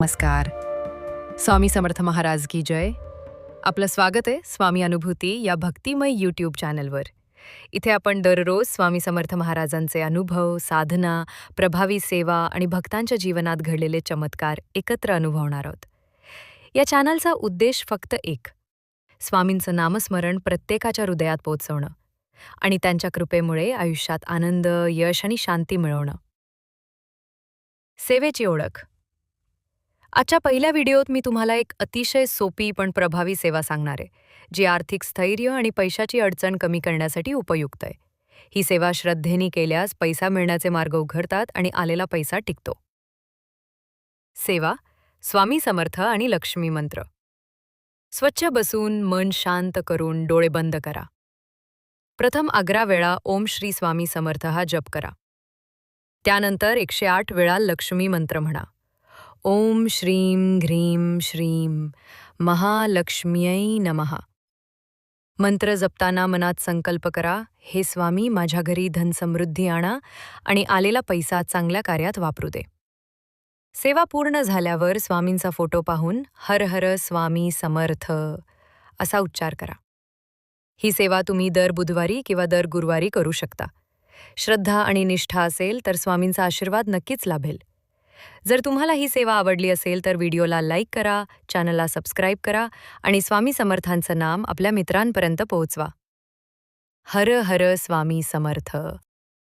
नमस्कार. स्वामी समर्थ महाराज की जय. आपलं स्वागत आहे स्वामी अनुभूती या भक्तिमय यूट्यूब चॅनलवर. इथे आपण दररोज स्वामी समर्थ महाराजांचे अनुभव, साधना, प्रभावी सेवा आणि भक्तांच्या जीवनात घडलेले चमत्कार एकत्र अनुभवणार आहोत. या चॅनलचा उद्देश फक्त एक, स्वामींचं नामस्मरण प्रत्येकाच्या हृदयात पोहोचवणं आणि त्यांच्या कृपेमुळे आयुष्यात आनंद, यश आणि शांती मिळवणं. सेवेची ओळख. आजच्या पहिल्या व्हिडिओत मी तुम्हाला एक अतिशय सोपी पण प्रभावी सेवा सांगणार आहे, जी आर्थिक स्थैर्य आणि पैशाची अडचण कमी करण्यासाठी उपयुक्त आहे. ही सेवा श्रद्धेने केल्यास पैसा मिळण्याचे मार्ग उघडतात आणि आलेला पैसा टिकतो. सेवा, स्वामी समर्थ आणि लक्ष्मी मंत्र. स्वच्छ बसून मन शांत करून डोळे बंद करा. प्रथम 11 वेळा ओम श्री स्वामी समर्थ हा जप करा. त्यानंतर 108 वेळा लक्ष्मी मंत्र म्हणा. ओम श्रीं ह्रीं श्रीं महालक्ष्म्यै नमः. मंत्र जपताना मनात संकल्प करा, हे स्वामी माझ्या घरी धनसमृद्धी आणा आणि आलेला पैसा चांगल्या कार्यात वापरू दे. सेवा पूर्ण झाल्यावर स्वामींचा फोटो पाहून हर हर स्वामी समर्थ असा उच्चार करा. ही सेवा तुम्ही दर बुधवारी किंवा दर गुरुवारी करू शकता. श्रद्धा आणि निष्ठा असेल तर स्वामींचा आशीर्वाद नक्कीच लाभेल. जर तुम्हाला ही सेवा आवडली असेल तर व्हिडिओला लाईक करा, चॅनलला सबस्क्राईब करा आणि स्वामी समर्थांचं नाम आपल्या मित्रांपर्यंत पोहोचवा. हर हर स्वामी समर्थ.